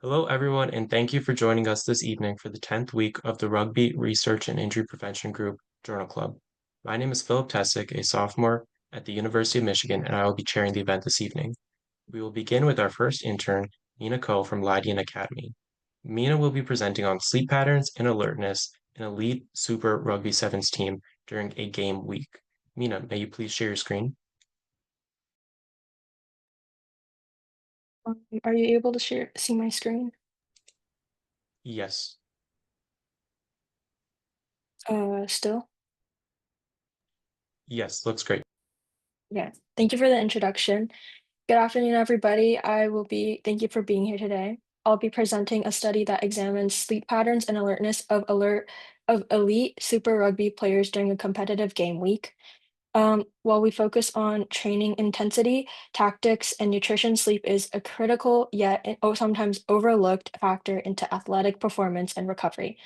Hello, everyone, and thank you for joining us this evening for the 10th week of the Rugby Research and Injury Prevention Group Journal Club. My name is Philip Tessick, a sophomore at the University of Michigan, and I will be chairing the event this evening. We will begin with our first intern, Mina Ko from Lydian Academy. Mina will be presenting on sleep patterns and alertness in elite Super Rugby Sevens team during a game week. Mina, may you please share your screen? Are you able to see my screen? Yes. Still? Yes, looks great. Yeah. Thank you for the introduction. Good afternoon, everybody. Thank you for being here today. I'll be presenting a study that examines sleep patterns and alertness of elite Super Rugby players during a competitive game week. While we focus on training intensity, tactics, and nutrition, sleep is a critical yet sometimes overlooked factor into athletic performance and recovery.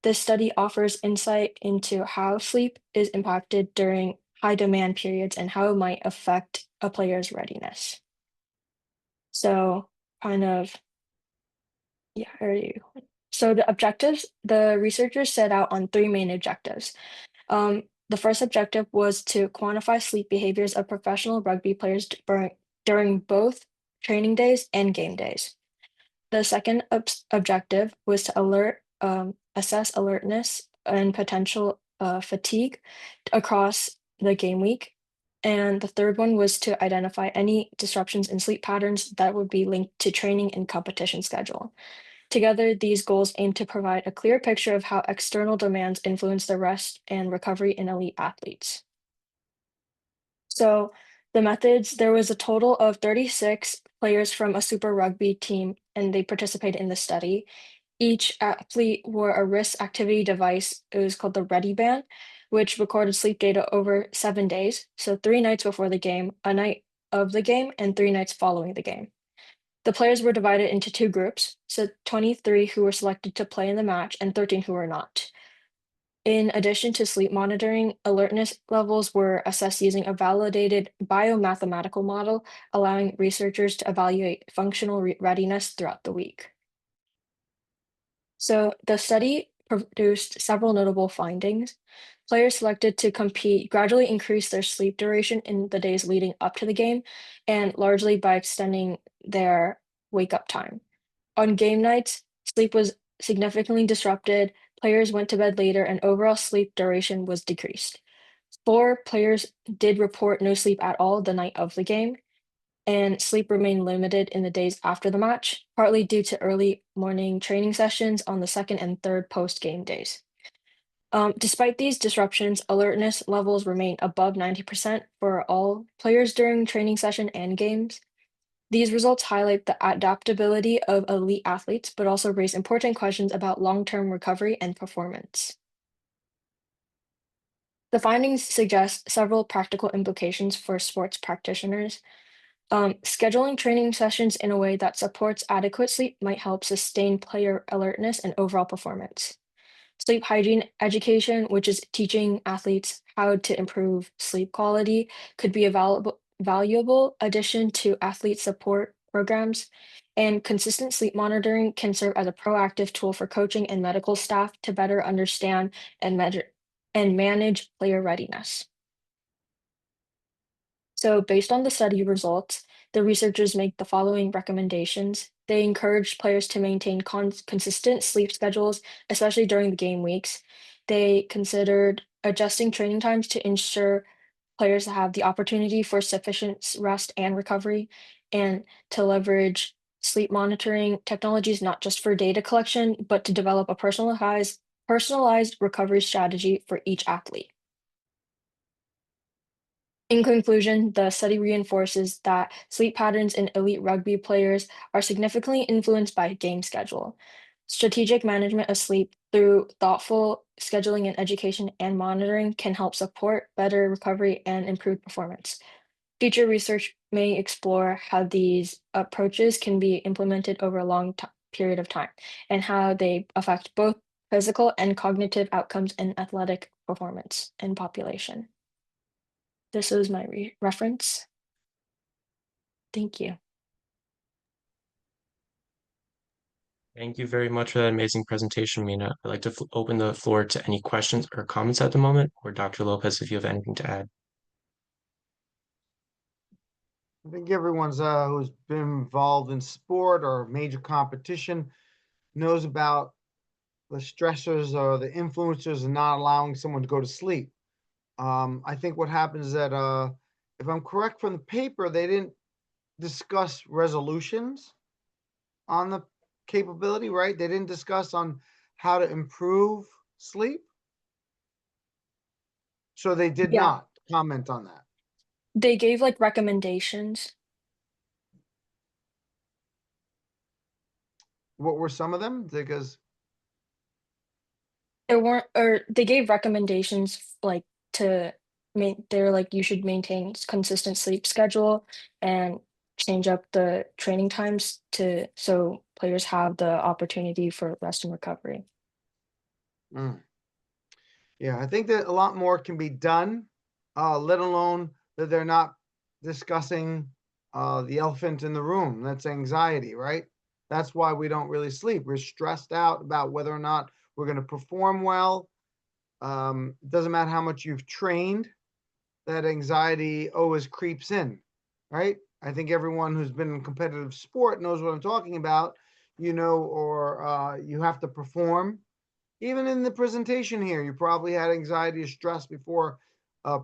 This study offers insight into how sleep is impacted during high demand periods and how it might affect a player's readiness. So, kind of, yeah, the researchers set out on three main objectives. The first objective was to quantify sleep behaviors of professional rugby players during both training days and game days. The second objective was to assess alertness and potential fatigue across the game week. And the third one was to identify any disruptions in sleep patterns that would be linked to training and competition schedule. Together, these goals aim to provide a clear picture of how external demands influence the rest and recovery in elite athletes. So the methods, there was a total of 36 players from a Super Rugby team, and they participated in the study. Each athlete wore a wrist activity device. It was called the Ready Band, which recorded sleep data over 7 days. So 3 nights before the game, a night of the game, and 3 nights following the game. The players were divided into two groups, so 23 who were selected to play in the match and 13 who were not. In addition to sleep monitoring, alertness levels were assessed using a validated biomathematical model, allowing researchers to evaluate functional readiness throughout the week. So the study produced several notable findings. Players selected to compete gradually increased their sleep duration in the days leading up to the game, and largely by extending their wake-up time. On game nights, sleep was significantly disrupted, players went to bed later, and overall sleep duration was decreased. 4 players did report no sleep at all the night of the game, and sleep remained limited in the days after the match, partly due to early morning training sessions on the second and third post-game days. Despite these disruptions, alertness levels remained above 90% for all players during training session and games. These results highlight the adaptability of elite athletes, but also raise important questions about long-term recovery and performance. The findings suggest several practical implications for sports practitioners. Scheduling training sessions in a way that supports adequate sleep might help sustain player alertness and overall performance. Sleep hygiene education, which is teaching athletes how to improve sleep quality, could be a valuable addition to athlete support programs. And consistent sleep monitoring can serve as a proactive tool for coaching and medical staff to better understand and measure and manage player readiness. So, based on the study results, the researchers make the following recommendations. They encourage players to maintain consistent sleep schedules, especially during the game weeks. They considered adjusting training times to ensure players have the opportunity for sufficient rest and recovery, and to leverage sleep monitoring technologies not just for data collection, but to develop a personalized recovery strategy for each athlete. In conclusion, the study reinforces that sleep patterns in elite rugby players are significantly influenced by game schedule. Strategic management of sleep through thoughtful scheduling and education and monitoring can help support better recovery and improved performance. Future research may explore how these approaches can be implemented over a period of time and how they affect both physical and cognitive outcomes in athletic performance in population. This is my reference. Thank you. Thank you very much for that amazing presentation, Mina. I'd like to open the floor to any questions or comments at the moment, or Dr. Lopez, if you have anything to add. I think everyone's who's been involved in sport or major competition knows about the stressors or the influencers and not allowing someone to go to sleep. I think what happens is that if I'm correct from the paper, they didn't discuss resolutions on the capability, right? They didn't discuss on how to improve sleep. So they did Yeah, not comment on that. they gave like recommendations. What were some of them? Because There weren't, or they gave recommendations like to they're like you should maintain consistent sleep schedule and change up the training times to so players have the opportunity for rest and recovery. mm, yeah, I think that a lot more can be done, let alone that they're not discussing the elephant in the room. That's anxiety, right? That's why we don't really sleep. We're stressed out about whether or not we're going to perform well. It doesn't matter how much you've trained, that anxiety always creeps in, right? I think everyone who's been in competitive sport knows what I'm talking about, or you have to perform. Even in the presentation here, you probably had anxiety or stress before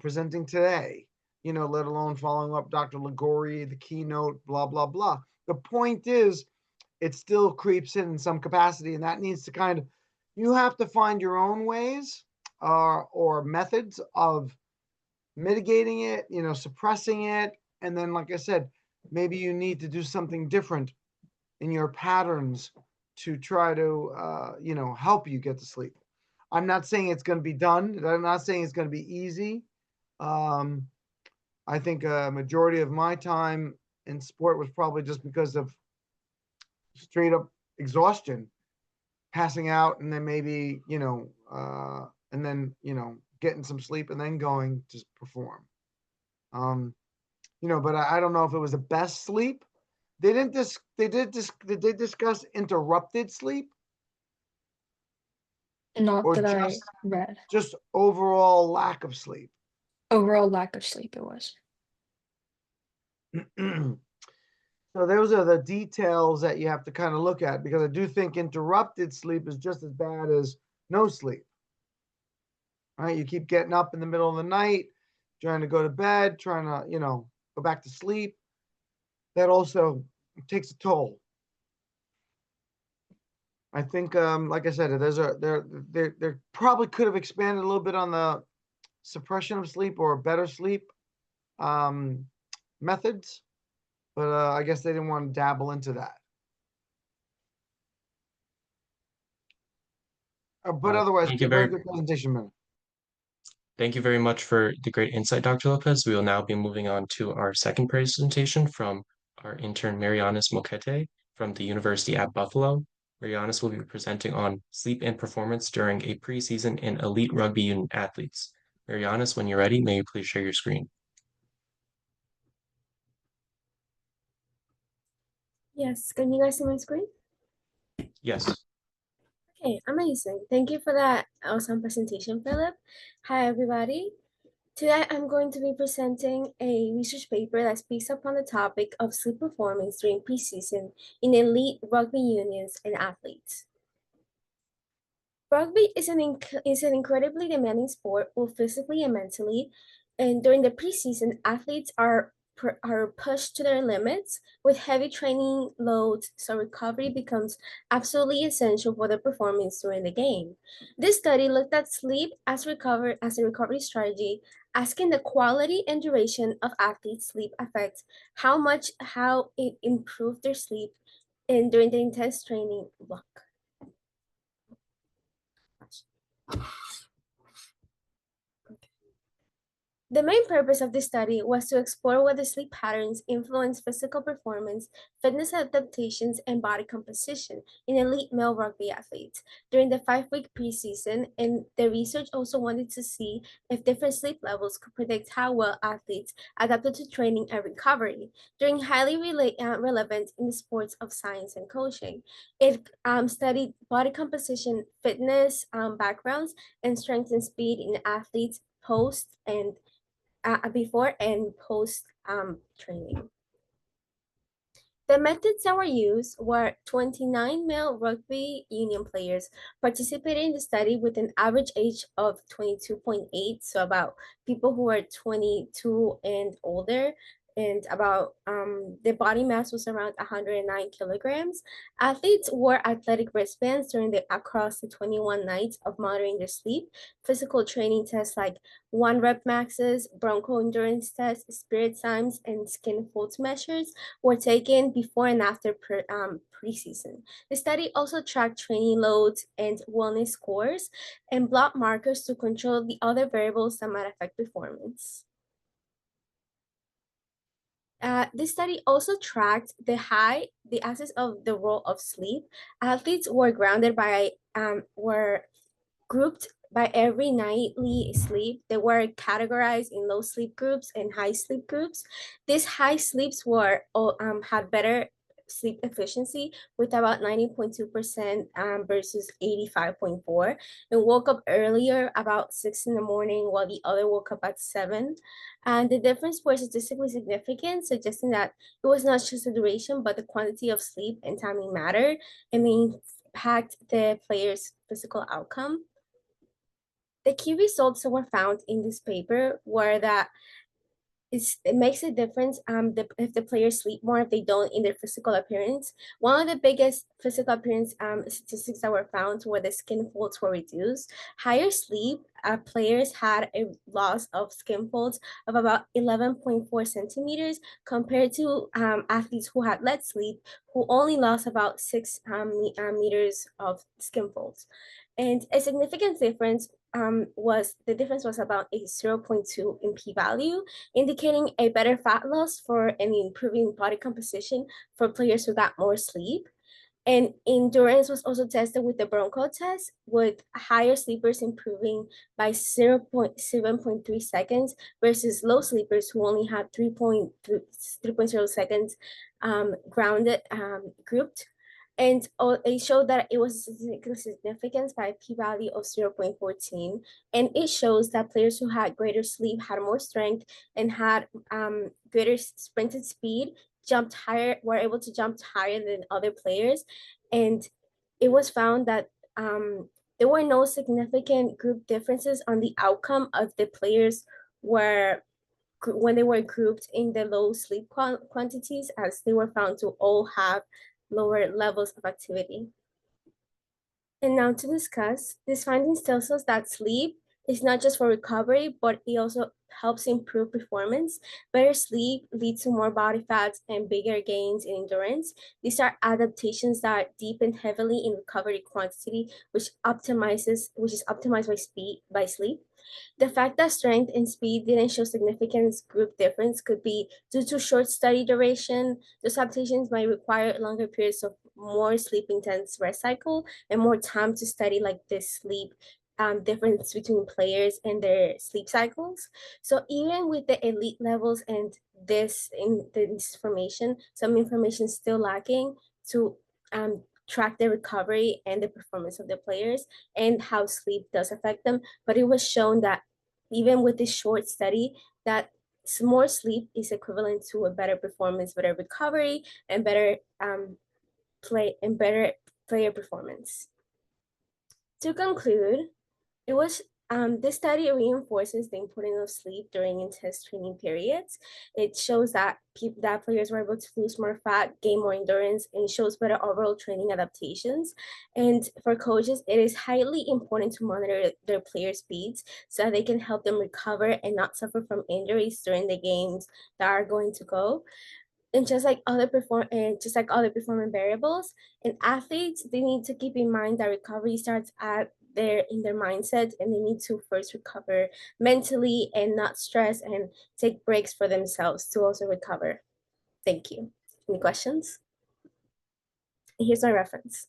presenting today, let alone following up Dr. Ligori, the keynote, blah, blah, blah. The point is, it still creeps in some capacity, and that needs to you have to find your own ways or methods of mitigating it, suppressing it. And then, like I said, maybe you need to do something different in your patterns to try to, help you get to sleep. I'm not saying it's going to be done. I'm not saying it's going to be easy. Um, I think a majority of my time in sport was probably just because of straight up exhaustion, passing out, and then maybe, and then, getting some sleep and then going to perform. Um, but I don't know if it was the best sleep. They didn't did they discuss interrupted sleep Not or that I just read. overall lack of sleep? Overall lack of sleep it was. So those are the details that you have to kind of look at, because I do think interrupted sleep is just as bad as no sleep. Right? You keep getting up in the middle of the night, trying to go to bed, trying to, go back to sleep. That also takes a toll. I think, like I said, there probably could have expanded a little bit on the suppression of sleep or better sleep um, methods, but I guess they didn't want to dabble into that. But otherwise, Thank you very very good presentation, man. Thank you very much for the great insight, Dr. Lopez. We will now be moving on to our second presentation from our intern, Marianis Moquete from the University at Buffalo. Marianis will be presenting on sleep and performance during a preseason in elite rugby union athletes. Marianis, when you're ready, may you please share your screen? Yes, can you guys see my screen? Yes. Okay, amazing. Thank you for that awesome presentation, Philip. Hi, everybody. Today, I'm going to be presenting a research paper that speaks upon the topic of sleep performance during preseason in elite rugby unions and athletes. Rugby is an incredibly demanding sport, both physically and mentally. And during the preseason, athletes are pushed to their limits with heavy training loads, so recovery becomes absolutely essential for their performance during the game. This study looked at sleep as a recovery strategy, asking the quality and duration of athletes' sleep affects how it improved their sleep and during the intense training block. The main purpose of this study was to explore whether sleep patterns influence physical performance, fitness adaptations, and body composition in elite male rugby athletes during the 5-week preseason. And the research also wanted to see if different sleep levels could predict how well athletes adapted to training and recovery during highly relevant in the sports of science and coaching. It studied body composition, fitness backgrounds, and strength and speed in athletes post and before and post training. The methods that were used were 29 male rugby union players participated in the study with an average age of 22.8, so about people who are 22 and older, and about the body mass was around 109 kilograms. Athletes wore athletic wristbands across the 21 nights of monitoring their sleep. Physical training tests like 1 rep maxes, broncho endurance tests, spirit times, and skin folds measures were taken before and after preseason. The study also tracked training loads and wellness scores and blood markers to control the other variables that might affect performance. This study also tracked the axis of the role of sleep. Athletes were grouped by every nightly sleep. They were categorized in low sleep groups and high sleep groups. These high sleeps had better sleep efficiency with about 90.2% versus 85.4, and woke up earlier about 6 in the morning while the other woke up at 7. And the difference was statistically significant, suggesting that it was not just the duration, but the quantity of sleep and timing mattered and may impact the player's physical outcome. The key results that were found in this paper were that it makes a difference if the players sleep more, if they don't, in their physical appearance. One of the biggest physical appearance statistics that were found were the skin folds were reduced. Higher sleep players had a loss of skin folds of about 11.4 centimeters compared to athletes who had less sleep, who only lost about 6 meters of skin folds. And a significant difference was about a 0.2 in p-value, indicating a better fat loss for and improving body composition for players who got more sleep. And endurance was also tested with the Bronco test, with higher sleepers improving by 0.7.3 seconds versus low sleepers who only had 3.0 seconds grounded grouped. And it showed that it was significance by a p-value of 0.14. And it shows that players who had greater sleep had more strength and had greater sprinted speed, were able to jump higher than other players. And it was found that there were no significant group differences on the outcome of the players when they were grouped in the low sleep quantities, as they were found to all have lower levels of activity. And now to discuss, these findings tells us that sleep is not just for recovery, but it also helps improve performance. Better sleep leads to more body fats and bigger gains in endurance. These are adaptations that deepen heavily in recovery quantity, which is optimized by sleep. The fact that strength and speed didn't show significant group difference could be due to short study duration. Those adaptations might require longer periods of more sleep intense rest cycle and more time to study like the sleep difference between players and their sleep cycles. So even with the elite levels and this information, some information is still lacking to track the recovery and the performance of the players and how sleep does affect them. But it was shown that even with this short study, that more sleep is equivalent to a better performance, better recovery, and better player performance. To conclude, this study reinforces the importance of sleep during intense training periods. It shows that players were able to lose more fat, gain more endurance, and shows better overall training adaptations. And for coaches, it is highly important to monitor their players' speeds so that they can help them recover and not suffer from injuries during the games that are going to go. And just like other performance variables, and athletes, they need to keep in mind that recovery starts at they're in their mindset, and they need to first recover mentally and not stress and take breaks for themselves to also recover. Thank you. Any questions? Here's my reference.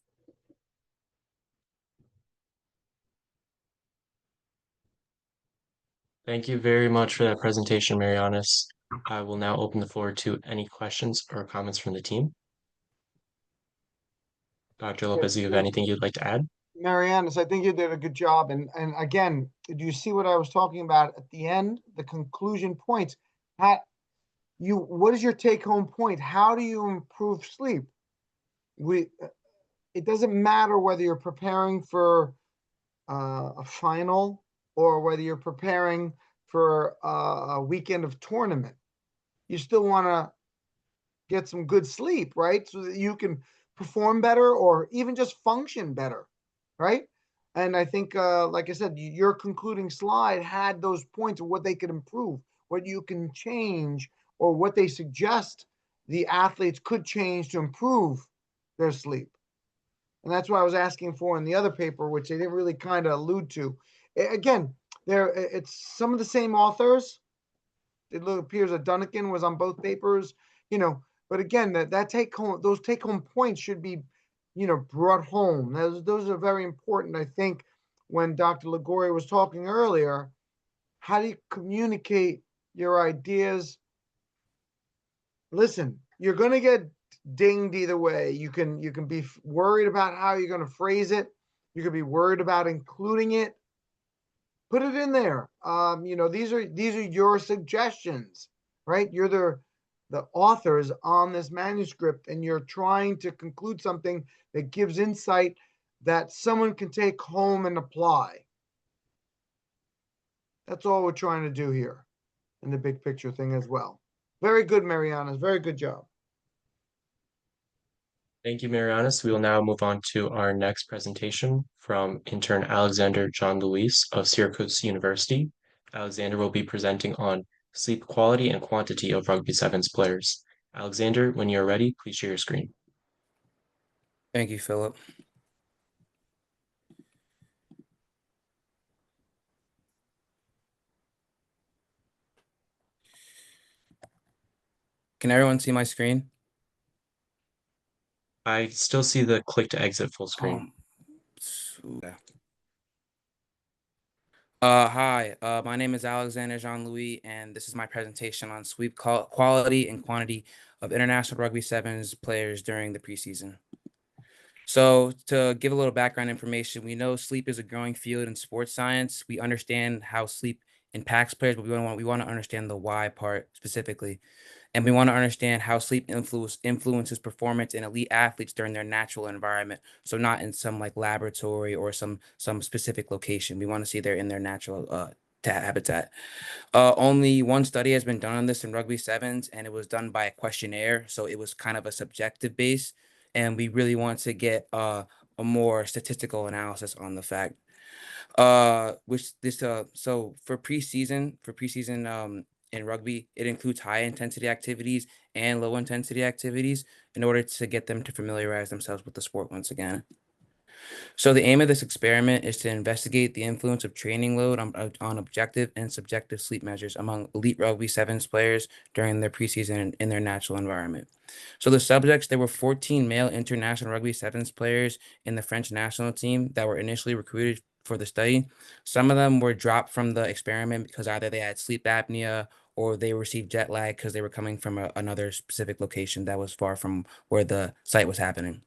Thank you very much for that presentation, Marianas. I will now open the floor to any questions or comments from the team. Dr. Lopez, do you have anything you'd like to add? Marianas, I think you did a good job. And again, do you see what I was talking about at the end? The conclusion points. What is your take-home point? How do you improve sleep? It doesn't matter whether you're preparing for a final or whether you're preparing for a weekend of tournament. You still want to get some good sleep, right? So that you can perform better or even just function better, right? And I think, like I said, your concluding slide had those points of what they could improve, what you can change, or what they suggest the athletes could change to improve their sleep. And that's what I was asking for in the other paper, which they didn't really kind of allude to. Again, it's some of the same authors. It appears that Dunnigan was on both papers, but again, those take home points should be, brought home. Those are very important. I think when Dr. Liguori was talking earlier, how do you communicate your ideas? Listen, you're going to get dinged either way. You can be worried about how you're going to phrase it. You could be worried about including it. Put it in there. These are your suggestions, right? You're the authors on this manuscript, and you're trying to conclude something that gives insight that someone can take home and apply. That's all we're trying to do here in the big picture thing as well. Very good, Marianas. Very good job. Thank you, Marianas. We will now move on to our next presentation from intern Alexander John Luis of Syracuse University. Alexander will be presenting on sleep quality and quantity of Rugby Sevens players. Alexander, when you're ready, please share your screen. Thank you, Philip. Can everyone see my screen? I still see the click to exit full screen. Hi, my name is Alexander Jean-Louis, and this is my presentation on sleep quality and quantity of International Rugby Sevens players during the preseason. So to give a little background information, we know sleep is a growing field in sports science. We understand how sleep impacts players, but we want to understand the why part specifically. And we want to understand how sleep influences performance in elite athletes during their natural environment. So not in some like laboratory or some specific location. We want to see they're in their natural habitat. Only one study has been done on this in Rugby Sevens, and it was done by a questionnaire. So it was kind of a subjective base. And we really want to get a more statistical analysis on the fact. So for preseason in rugby, it includes high intensity activities and low intensity activities in order to get them to familiarize themselves with the sport once again. So the aim of this experiment is to investigate the influence of training load on objective and subjective sleep measures among elite Rugby Sevens players during their preseason in their natural environment. So the subjects, there were 14 male international Rugby Sevens players in the French national team that were initially recruited for the study. Some of them were dropped from the experiment because either they had sleep apnea or they received jet lag because they were coming from another specific location that was far from where the site was happening.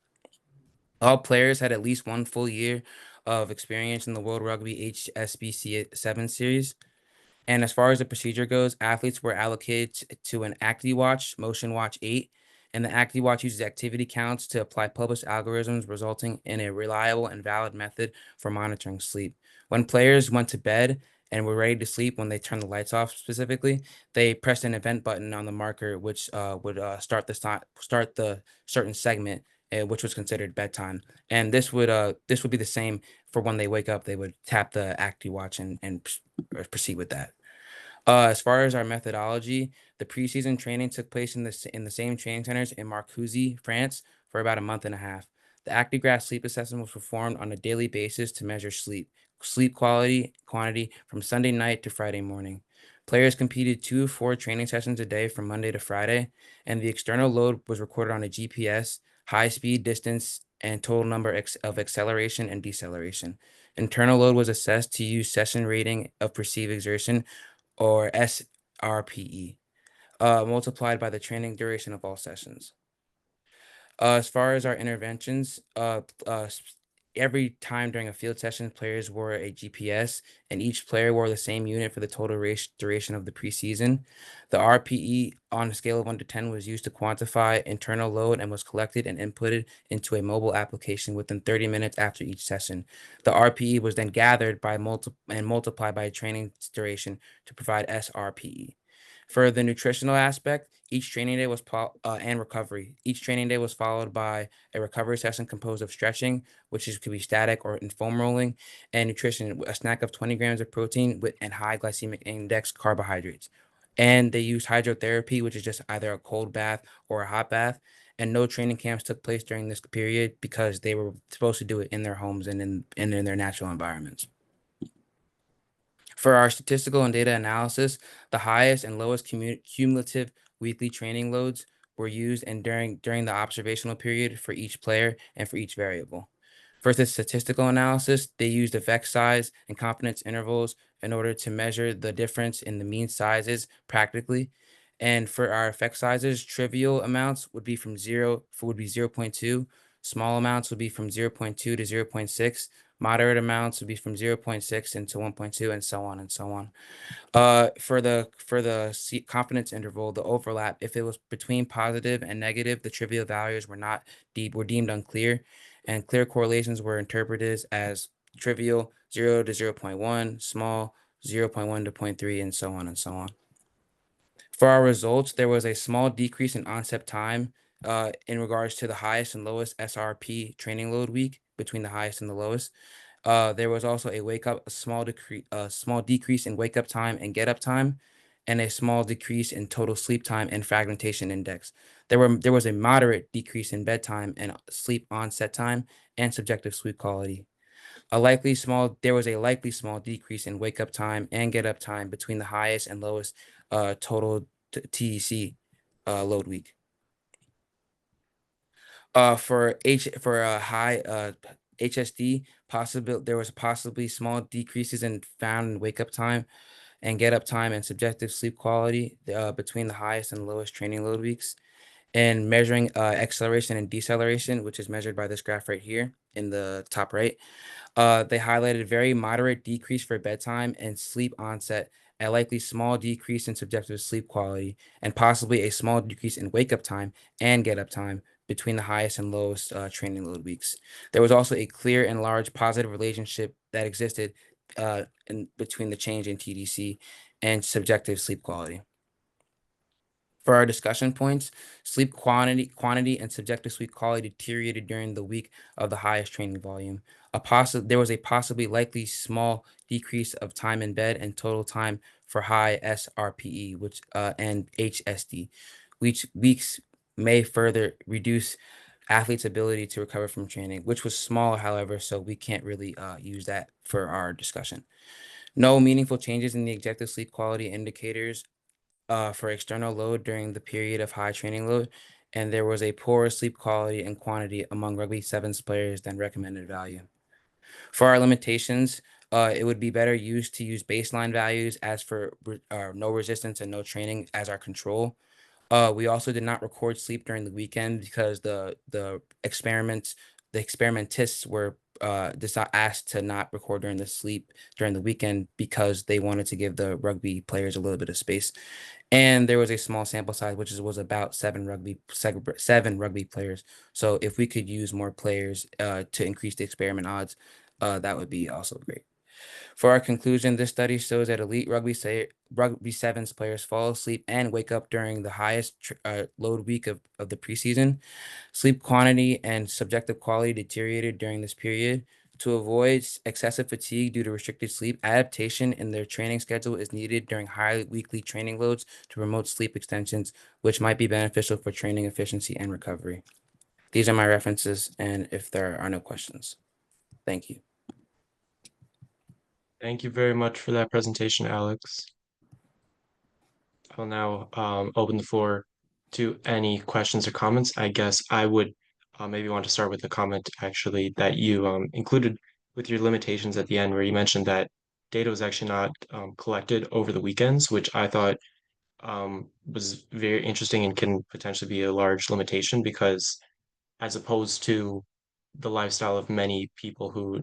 All players had at least 1 full year of experience in the World Rugby HSBC 7 series. And as far as the procedure goes, athletes were allocated to an ActiWatch Motion Watch 8, and the ActiWatch uses activity counts to apply published algorithms, resulting in a reliable and valid method for monitoring sleep. When players went to bed and were ready to sleep, when they turned the lights off specifically, they pressed an event button on the marker, which would start the certain segment, which was considered bedtime. And this would be the same for when they wake up. They would tap the ActiWatch and proceed with that. As far as our methodology, the preseason training took place in the same training centers in Marcoussis, France, for about a month and a half. The actigraph sleep assessment was performed on a daily basis to measure sleep quality, quantity from Sunday night to Friday morning. Players competed 2 4 training sessions a day from Monday to Friday, and the external load was recorded on a GPS, high speed, distance, and total number of acceleration and deceleration. Internal load was assessed to use session rating of perceived exertion, or SRPE, multiplied by the training duration of all sessions. As far as our interventions, every time during a field session, players wore a GPS, and each player wore the same unit for the total duration of the preseason. The RPE on a scale of 1 to 10 was used to quantify internal load and was collected and inputted into a mobile application within 30 minutes after each session. The RPE was then gathered by multiplied by a training duration to provide SRPE. For the nutritional aspect, each training day was and recovery. Each training day was followed by a recovery session composed of stretching, could be static or in foam rolling, and nutrition, a snack of 20 grams of protein and high glycemic index carbohydrates. And they used hydrotherapy, which is just either a cold bath or a hot bath. And no training camps took place during this period because they were supposed to do it in their homes and in their natural environments. For our statistical and data analysis, the highest and lowest cumulative weekly training loads were used and during the observational period for each player and for each variable. For the statistical analysis, they used effect size and confidence intervals in order to measure the difference in the mean sizes practically. And for our effect sizes, trivial amounts would be 0.2, small amounts would be from 0.2 to 0.6, moderate amounts would be from 0.6 into 1.2, and so on and so on. For the confidence interval, the overlap, if it was between positive and negative, the trivial values were deemed unclear, and clear correlations were interpreted as trivial 0 to 0.1, small 0.1 to 0.3, and so on and so on. For our results, there was a small decrease in onset time in regards to the highest and lowest SRP training load week between the highest and the lowest. There was also a small decrease in wake up time and get up time, and a small decrease in total sleep time and fragmentation index. There was a moderate decrease in bedtime and sleep onset time and subjective sleep quality. There was a likely small decrease in wake up time and get up time between the highest and lowest total TEC load week. For a high HSD, there was possibly small decreases in found in wake up time and get up time and subjective sleep quality between the highest and lowest training load weeks. And measuring acceleration and deceleration, which is measured by this graph right here in the top right. They highlighted very moderate decrease for bedtime and sleep onset, a likely small decrease in subjective sleep quality, and possibly a small decrease in wake up time and get up time between the highest and lowest training load weeks. There was also a clear and large positive relationship that existed in between the change in TDC and subjective sleep quality. For our discussion points, sleep quantity, and subjective sleep quality deteriorated during the week of the highest training volume. There was a possibly likely small decrease of time in bed and total time for high SRPE, and HSD, which weeks may further reduce athletes' ability to recover from training, which was small, however, so we can't really use that for our discussion. No meaningful changes in the objective sleep quality indicators for external load during the period of high training load, and there was a poorer sleep quality and quantity among Rugby Sevens players than recommended value. For our limitations, it would be better used to use baseline values as for no resistance and no training as our control. We also did not record sleep during the weekend because the experimentists were just not asked to not record during the weekend because they wanted to give the rugby players a little bit of space. And there was a small sample size, which was about seven rugby players. So if we could use more players to increase the experiment odds, that would be also great. For our conclusion, this study shows that elite rugby sevens players fall asleep and wake up during the highest load week of the preseason. Sleep quantity and subjective quality deteriorated during this period. To avoid excessive fatigue due to restricted sleep, adaptation in their training schedule is needed during high weekly training loads to promote sleep extensions, which might be beneficial for training efficiency and recovery. These are my references, and if there are no questions, thank you. Thank you very much for that presentation, Alex. I'll now open the floor to any questions or comments. I guess I would maybe want to start with a comment actually that you included with your limitations at the end, where you mentioned that data was actually not collected over the weekends, which I thought was very interesting and can potentially be a large limitation because as opposed to the lifestyle of many people who,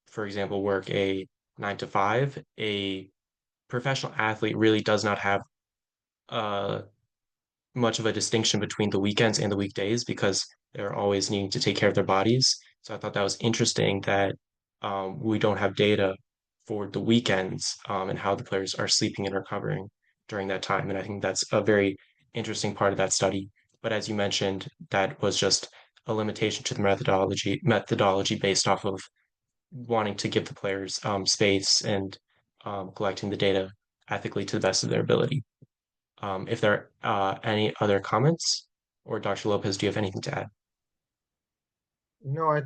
for example, work a 9 to 5, a professional athlete really does not have uh, much of a distinction between the weekends and the weekdays because they're always needing to take care of their bodies. So I thought that was interesting that we don't have data for the weekends and how the players are sleeping and recovering during that time. And I think that's a very interesting part of that study. But as you mentioned, that was just a limitation to the methodology based off of wanting to give the players space and collecting the data ethically to the best of their ability. If there are any other comments, or Dr. Lopez, do you have anything to add? No,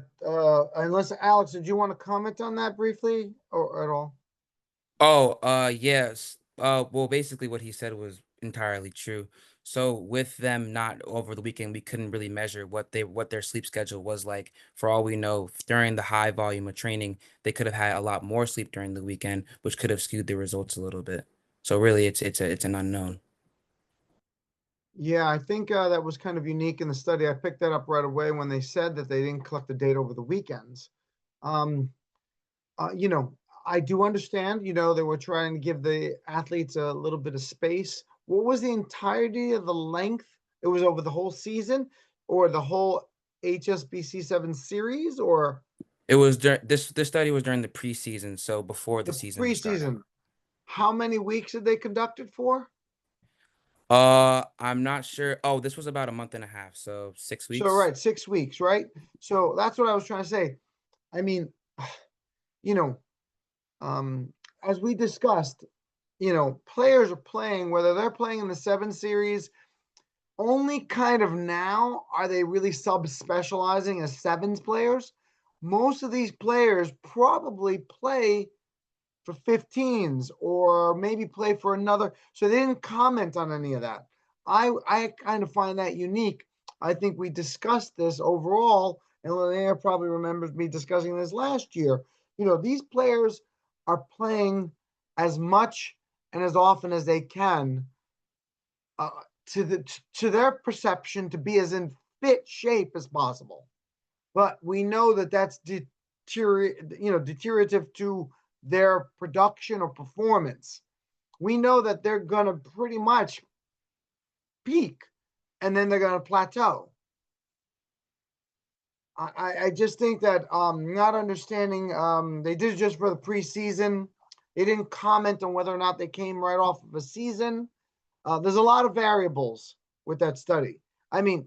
unless Alex, did you want to comment on that briefly or at all? Oh, yes. Well, basically what he said was entirely true. So with them not over the weekend, we couldn't really measure what their sleep schedule was like. For all we know, during the high volume of training, they could have had a lot more sleep during the weekend, which could have skewed the results a little bit. So really, it's an unknown. Yeah, I think that was kind of unique in the study. I picked that up right away when they said that they didn't collect the data over the weekends. Um, you know, I do understand, they were trying to give the athletes a little bit of space. What was the entirety of the length? It was over the whole season or the whole HSBC 7 series or It was this study was during the preseason, so before the the season was starting. preseason? How many weeks did they conduct it for? I'm not sure. Oh, this was about a month and a half, so 6 So, weeks. right, 6 weeks, right? So that's what I was trying to say. I mean, you know, as we discussed, players are playing, whether they're playing in the 7 series, only kind of now are they really sub-specializing as sevens players. Most of these players probably play for 15s or maybe play for another. So they didn't comment on any of that. I kind of find that unique. I think we discussed this overall, and Linnea probably remembers me discussing this last year. These players are playing as much and as often as they can uh, to their perception to be as in fit shape as possible. But we know that that's deteriorative to their production or performance. We know that they're going to pretty much peak and then they're going to plateau. I just think that not understanding, they did it just for the preseason. They didn't comment on whether or not they came right off of a season. There's a lot of variables with that study. I mean,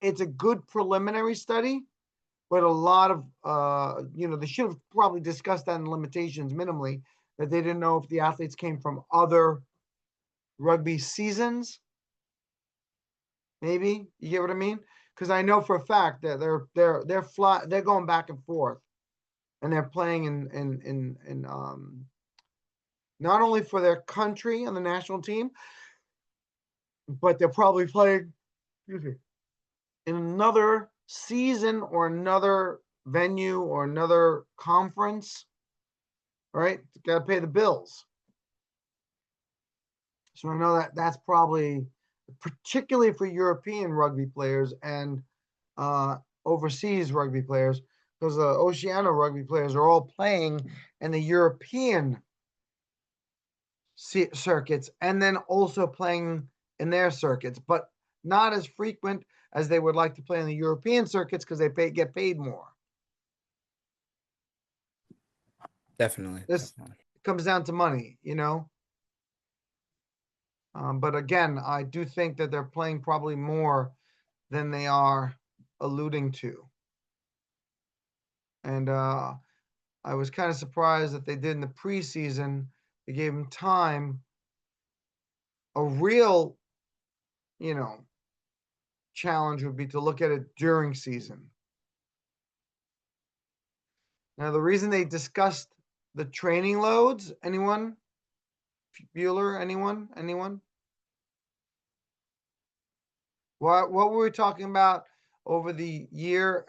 it's a good preliminary study, but a lot of, they should have probably discussed that in limitations minimally, that they didn't know if the athletes came from other rugby seasons. Maybe you get what I mean? Because I know for a fact that they're going back and forth, and they're playing in not only for their country on the national team, but they're probably playing, excuse me, in another season or another venue or another conference, right? Got to pay the bills. So I know that that's probably particularly for European rugby players and overseas rugby players, because the Oceania rugby players are all playing in the European circuits and then also playing in their circuits, but not as frequent as they would like to play in the European circuits because they get paid more. Definitely. This comes down to money, but again, I do think that they're playing probably more than they are alluding to. And I was kind of surprised that they did in the preseason. They gave them time, a real, challenge would be to look at it during season. Now, the reason they discussed the training loads, anyone? Bueller, anyone? What were we talking about over the year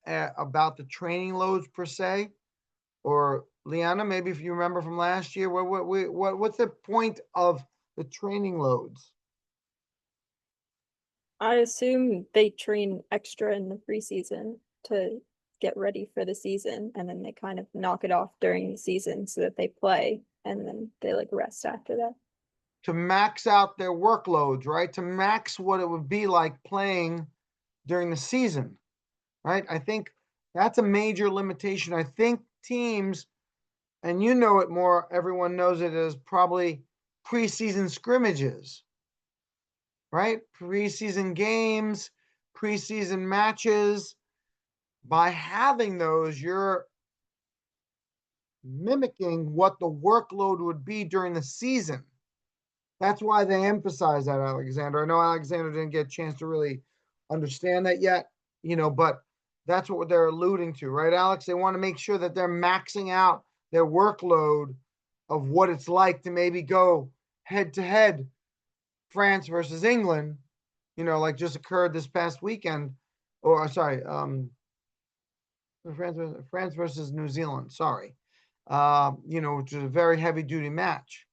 about the training loads per se? Or Liana, maybe if you remember from last year, what's the point of the training loads? I assume they train extra in the preseason to get ready for the season, and then they kind of knock it off during the season so that they play, and then they like rest after that. To max out their workloads, right? To max what it would be like playing during the season, right? I think that's a major limitation. I think teams, and you know it more, everyone knows it as probably preseason scrimmages, right? Preseason games, preseason matches. By having those, you're mimicking what the workload would be during the season. That's why they emphasize that, Alexander. I know Alexander didn't get a chance to really understand that yet, but that's what they're alluding to, right, Alex? They want to make sure that they're maxing out their workload of what it's like to maybe go head to head France versus England, like just occurred this past weekend, or sorry, France versus New Zealand, sorry. Which is a very heavy duty match,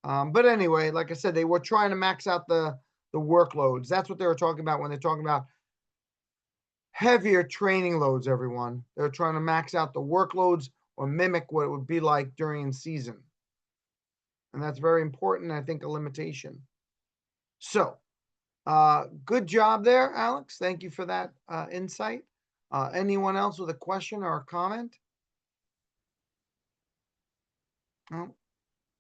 But anyway, like I said, they were trying to max out the workloads. That's what they were talking about when they're talking about heavier training loads, everyone. They're trying to max out the workloads or mimic what it would be like during season. And that's very important, I think, a limitation. So, good job there, Alex. Thank you for that insight. Anyone else with a question or a comment? No?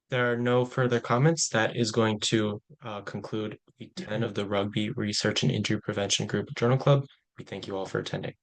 There are no further comments. That is going to conclude week 10 of the Rugby Research and Injury Prevention Group Journal Club. We thank you all for attending.